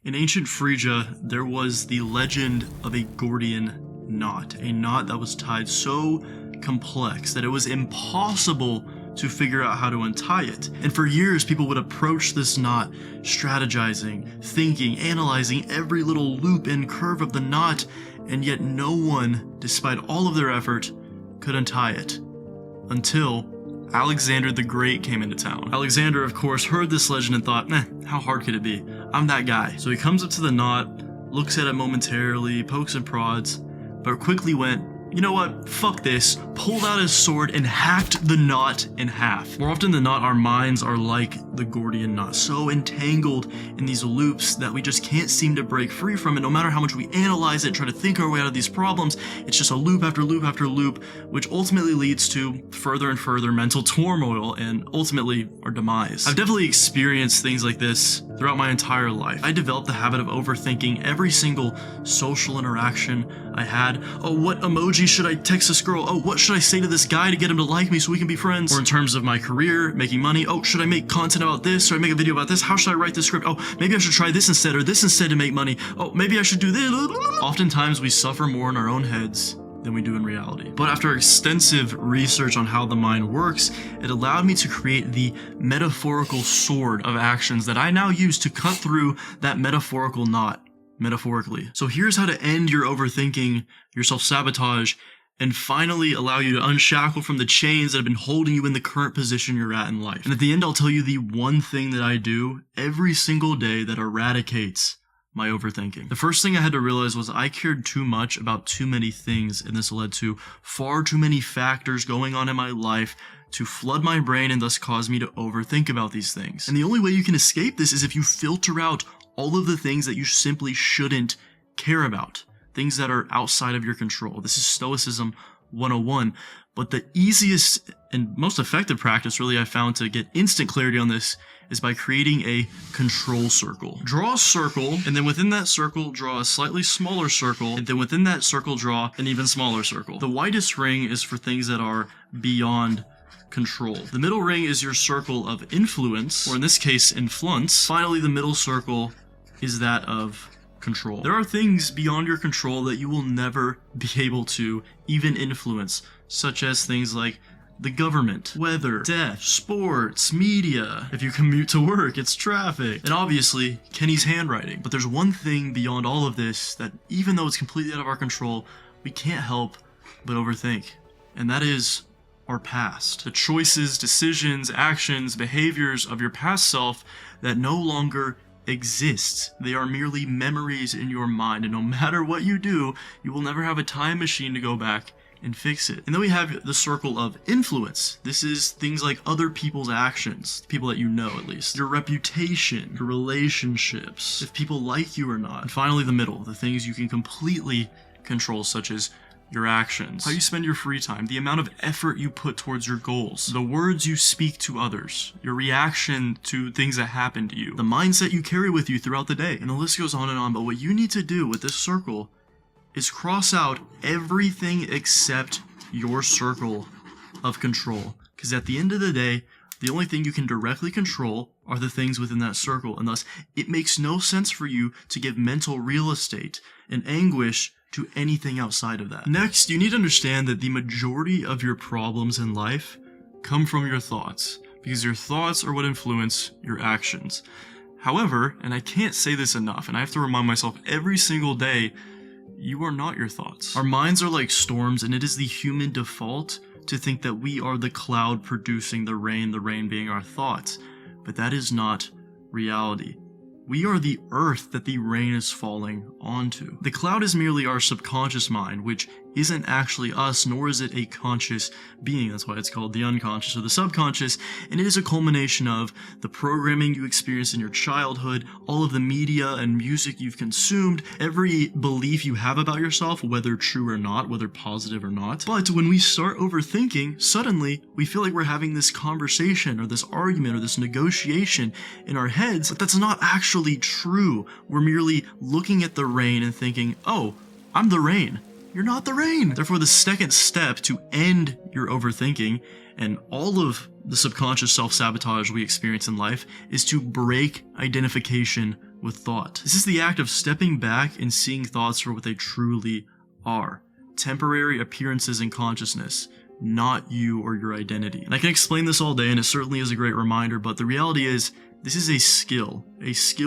In ancient Phrygia, there was the legend of a Gordian knot, a knot that was tied so complex that it was impossible to figure out how to untie it. And for years, people would approach this knot, strategizing, thinking, analyzing every little loop and curve of the knot, and yet no one, despite all of their effort, could untie it. Until Alexander the Great came into town. Alexander, of course, heard this legend and thought, how hard could it be? I'm that guy. So he comes up to the knot, looks at it momentarily, pokes and prods, but quickly went, you know what, fuck this, pulled out his sword and hacked the knot in half. More often than not, our minds are like the Gordian knot, so entangled in these loops that we just can't seem to break free from it. No matter how much we analyze it, try to think our way out of these problems, it's just a loop after loop after loop, which ultimately leads to further and further mental turmoil and ultimately our demise. I've definitely experienced things like this throughout my entire life. I developed the habit of overthinking every single social interaction I had. Oh, what emoji should I text this girl? Oh, what should I say to this guy to get him to like me so we can be friends? Or in terms of my career, making money, oh, should I make content about this? Should I make a video about this? How should I write this script? Oh, maybe I should try this instead or this instead to make money. Oh, maybe I should do this. Oftentimes we suffer more in our own heads than we do in reality. But after extensive research on how the mind works, it allowed me to create the metaphorical sword of actions that I now use to cut through that metaphorical knot, metaphorically. So here's how to end your overthinking, your self-sabotage, and finally allow you to unshackle from the chains that have been holding you in the current position you're at in life. And at the end, I'll tell you the one thing that I do every single day that eradicates my overthinking. The first thing I had to realize was I cared too much about too many things, and this led to far too many factors going on in my life to flood my brain and thus cause me to overthink about these things. And the only way you can escape this is if you filter out all of the things that you simply shouldn't care about, things that are outside of your control. This is Stoicism 101. But the easiest and most effective practice really I found to get instant clarity on this is by creating a control circle. Draw a circle, and then within that circle, draw a slightly smaller circle, and then within that circle, draw an even smaller circle. The widest ring is for things that are beyond control. The middle ring is your circle of influence, or in this case, influence. Finally, the middle circle is that of control. There are things beyond your control that you will never be able to even influence, such as things like the government, weather, death, sports, media. If you commute to work, it's traffic. And obviously, Kenny's handwriting. But there's one thing beyond all of this that even though it's completely out of our control, we can't help but overthink. And that is our past. The choices, decisions, actions, behaviors of your past self that no longer exist. They are merely memories in your mind, and no matter what you do, you will never have a time machine to go back and fix it. And then we have the circle of influence. This is things like other people's actions, people that you know at least, your reputation, your relationships, if people like you or not. And finally, the middle, the things you can completely control, such as your actions, how you spend your free time, the amount of effort you put towards your goals, the words you speak to others, your reaction to things that happen to you, the mindset you carry with you throughout the day. And the list goes on and on, but what you need to do with this circle is cross out everything except your circle of control. Because at the end of the day, the only thing you can directly control are the things within that circle, and thus it makes no sense for you to give mental real estate and anguish to anything outside of that. Next, you need to understand that the majority of your problems in life come from your thoughts, because your thoughts are what influence your actions. However, and I can't say this enough, and I have to remind myself every single day, you are not your thoughts. Our minds are like storms, and it is the human default to think that we are the cloud producing the rain being our thoughts. But that is not reality. We are the earth that the rain is falling onto. The cloud is merely our subconscious mind, which isn't actually us, nor is it a conscious being. That's why it's called the unconscious or the subconscious, and it is a culmination of the programming you experienced in your childhood, all of the media and music you've consumed, every belief you have about yourself, whether true or not, whether positive or not. But when we start overthinking, suddenly we feel like we're having this conversation or this argument or this negotiation in our heads, but that's not actually true. We're merely looking at the rain and thinking, oh, I'm the rain. You're not the rain. Therefore, the second step to end your overthinking and all of the subconscious self-sabotage we experience in life is to break identification with thought. This is the act of stepping back and seeing thoughts for what they truly are. Temporary appearances in consciousness, not you or your identity. And I can explain this all day, and it certainly is a great reminder, but the reality is, this is a skill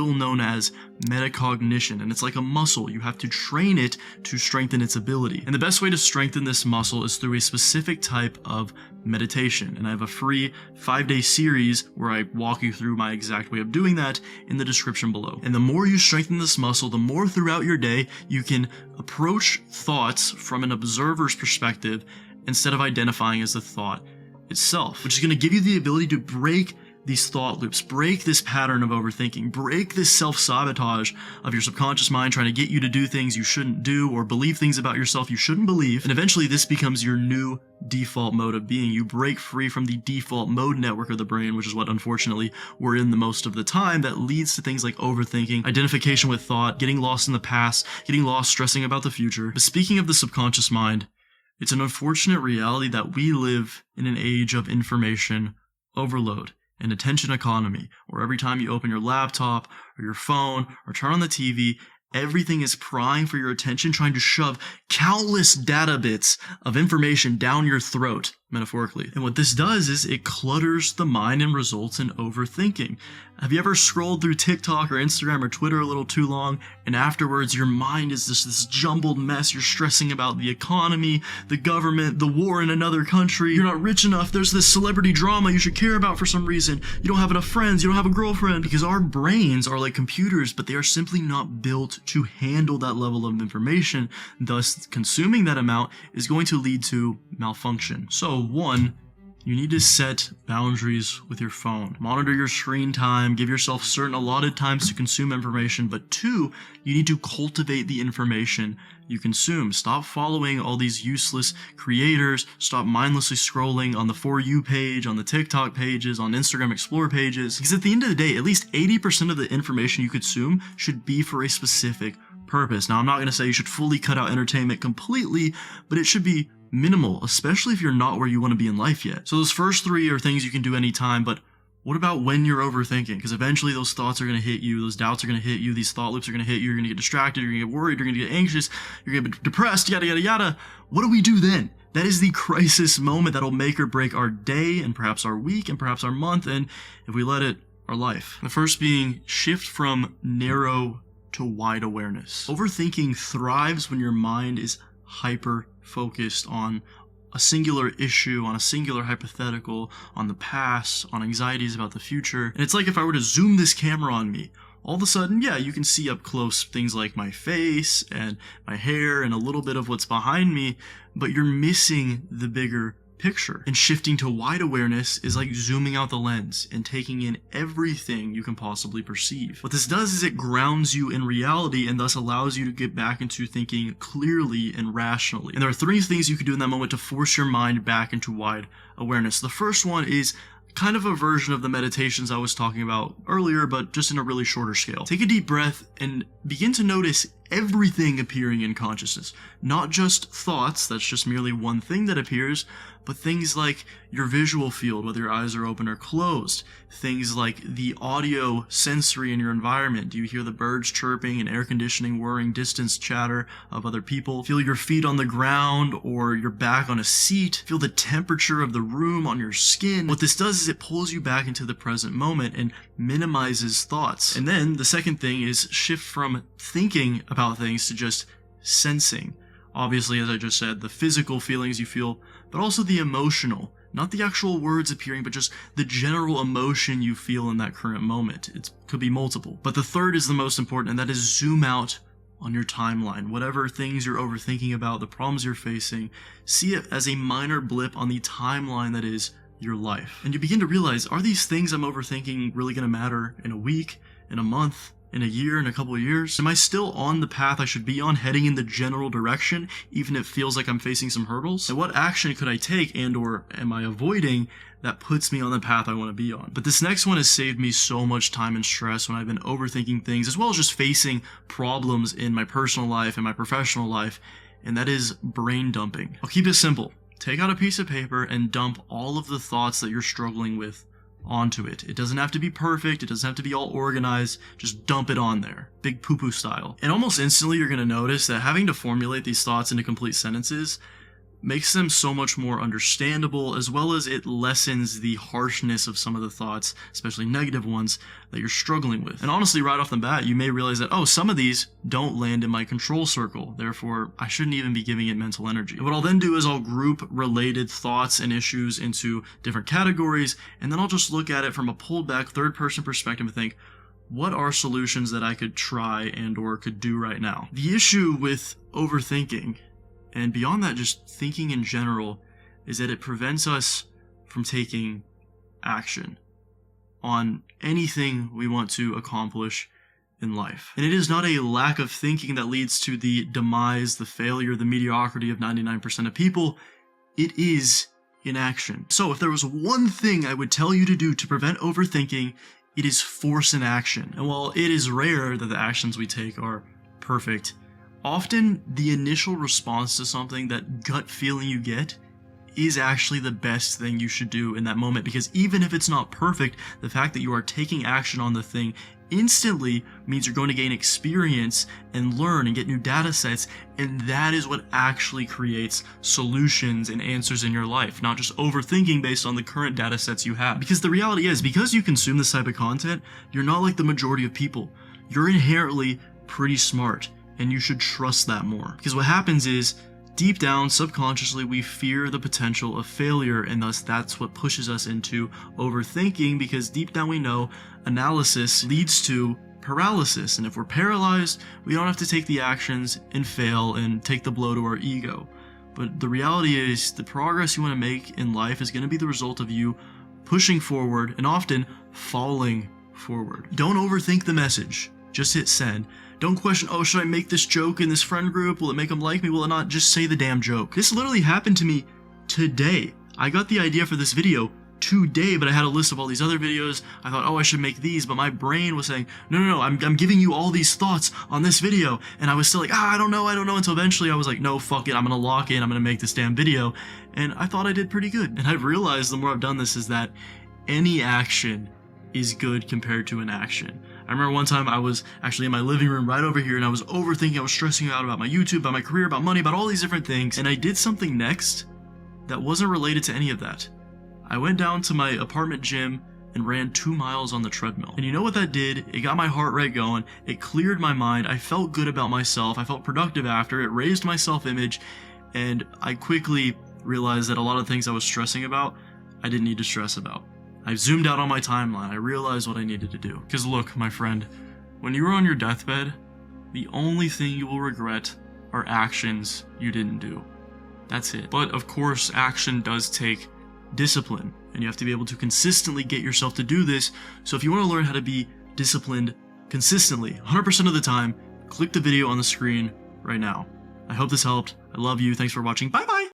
known as metacognition, and it's like a muscle. You have to train it to strengthen its ability. And the best way to strengthen this muscle is through a specific type of meditation. And I have a free 5-day series where I walk you through my exact way of doing that in the description below. And the more you strengthen this muscle, the more throughout your day you can approach thoughts from an observer's perspective instead of identifying as the thought itself, which is going to give you the ability to break these thought loops, break this pattern of overthinking, break this self-sabotage of your subconscious mind trying to get you to do things you shouldn't do or believe things about yourself you shouldn't believe. And eventually this becomes your new default mode of being. You break free from the default mode network of the brain, which is what unfortunately we're in the most of the time, that leads to things like overthinking, identification with thought, getting lost in the past, getting lost stressing about the future. But speaking of the subconscious mind, it's an unfortunate reality that we live in an age of information overload. An attention economy, where every time you open your laptop or your phone or turn on the TV, everything is prying for your attention, trying to shove countless data bits of information down your throat, metaphorically. And what this does is it clutters the mind and results in overthinking. Have you ever scrolled through TikTok or Instagram or Twitter a little too long, and afterwards your mind is just this jumbled mess? You're stressing about the economy, the government, the war in another country. You're not rich enough. There's this celebrity drama you should care about for some reason. You don't have enough friends. You don't have a girlfriend. Because our brains are like computers, but they are simply not built to handle that level of information. Thus, consuming that amount is going to lead to malfunction. So, 1, you need to set boundaries with your phone. Monitor your screen time, give yourself certain allotted times to consume information. But 2, you need to cultivate the information you consume. Stop following all these useless creators. Stop mindlessly scrolling on the For You page, on the TikTok pages, on Instagram Explore pages. Because at the end of the day, at least 80% of the information you consume should be for a specific purpose. Now, I'm not going to say you should fully cut out entertainment completely, but it should be minimal, especially if you're not where you want to be in life yet. So those first 3 are things you can do anytime, but what about when you're overthinking? Because eventually those thoughts are going to hit you, those doubts are going to hit you, these thought loops are going to hit you, you're going to get distracted, you're going to get worried, you're going to get anxious, you're going to get depressed, yada, yada, yada. What do we do then? That is the crisis moment that'll make or break our day and perhaps our week and perhaps our month, and if we let it, our life. The first being shift from narrow to wide awareness. Overthinking thrives when your mind is hyper focused on a singular issue, on a singular hypothetical, on the past, on anxieties about the future. And it's like if I were to zoom this camera on me, all of a sudden, yeah, you can see up close things like my face and my hair and a little bit of what's behind me, but you're missing the bigger picture. And shifting to wide awareness is like zooming out the lens and taking in everything you can possibly perceive. What this does is it grounds you in reality and thus allows you to get back into thinking clearly and rationally. And there are 3 things you can do in that moment to force your mind back into wide awareness. The first one is kind of a version of the meditations I was talking about earlier, but just in a really shorter scale. Take a deep breath and begin to notice everything appearing in consciousness. Not just thoughts, that's just merely one thing that appears, but things like your visual field, whether your eyes are open or closed. Things like the audio sensory in your environment. Do you hear the birds chirping and air conditioning whirring, distance chatter of other people? Feel your feet on the ground or your back on a seat. Feel the temperature of the room on your skin. What this does is it pulls you back into the present moment and minimizes thoughts. And then the second thing is shift from thinking about things to just sensing. Obviously, as I just said, the physical feelings you feel, but also the emotional. Not the actual words appearing, but just the general emotion you feel in that current moment. It could be multiple. But the third is the most important, and that is zoom out on your timeline. Whatever things you're overthinking about, the problems you're facing, see it as a minor blip on the timeline that is your life. And you begin to realize, are these things I'm overthinking really going to matter in a week, in a month, in a year, in a couple of years? Am I still on the path I should be on, heading in the general direction, even if it feels like I'm facing some hurdles? And what action could I take and or am I avoiding that puts me on the path I want to be on? But this next one has saved me so much time and stress when I've been overthinking things, as well as just facing problems in my personal life and my professional life, and that is brain dumping. I'll keep it simple. Take out a piece of paper and dump all of the thoughts that you're struggling with onto it. It doesn't have to be perfect. It doesn't have to be all organized. Just dump it on there, big poo-poo style. And almost instantly you're going to notice that having to formulate these thoughts into complete sentences makes them so much more understandable, as well as it lessens the harshness of some of the thoughts, especially negative ones, that you're struggling with. And honestly, right off the bat, you may realize that, oh, some of these don't land in my control circle, therefore I shouldn't even be giving it mental energy. And what I'll then do is I'll group related thoughts and issues into different categories, and then I'll just look at it from a pulled back third-person perspective and think, what are solutions that I could try and or could do right now? The issue with overthinking, and beyond that, just thinking in general, is that it prevents us from taking action on anything we want to accomplish in life. And it is not a lack of thinking that leads to the demise, the failure, the mediocrity of 99% of people. It is inaction. So if there was one thing I would tell you to do to prevent overthinking, it is force an action. And while it is rare that the actions we take are perfect, often the initial response to something, that gut feeling you get, is actually the best thing you should do in that moment, because even if it's not perfect, the fact that you are taking action on the thing instantly means you're going to gain experience and learn and get new data sets, and that is what actually creates solutions and answers in your life, not just overthinking based on the current data sets you have. Because the reality is, because you consume this type of content, you're not like the majority of people. You're inherently pretty smart, and you should trust that more. Because what happens is, deep down, subconsciously, we fear the potential of failure, and thus that's what pushes us into overthinking, because deep down we know analysis leads to paralysis, and if we're paralyzed, we don't have to take the actions and fail and take the blow to our ego. But the reality is, the progress you want to make in life is going to be the result of you pushing forward and often falling forward. Don't overthink the message. Just hit send. Don't question, oh, should I make this joke in this friend group? Will it make them like me? Will it not? Just say the damn joke. This literally happened to me today. I got the idea for this video today, but I had a list of all these other videos. I thought, oh, I should make these, but my brain was saying, no, I'm giving you all these thoughts on this video. And I was still like, I don't know, until eventually I was like, no, fuck it, I'm gonna lock in, I'm gonna make this damn video. And I thought I did pretty good. And I've realized the more I've done this is that any action is good compared to inaction. I remember one time I was actually in my living room right over here, and I was overthinking, I was stressing out about my YouTube, about my career, about money, about all these different things, and I did something next that wasn't related to any of that. I went down to my apartment gym and ran 2 miles on the treadmill. And you know what that did? It got my heart rate going, it cleared my mind, I felt good about myself, I felt productive after, it raised my self-image, and I quickly realized that a lot of things I was stressing about, I didn't need to stress about. I zoomed out on my timeline, I realized what I needed to do. Because look, my friend, when you are on your deathbed, the only thing you will regret are actions you didn't do. That's it. But of course, action does take discipline, and you have to be able to consistently get yourself to do this. So if you want to learn how to be disciplined consistently, 100% of the time, click the video on the screen right now. I hope this helped. I love you. Thanks for watching. Bye bye.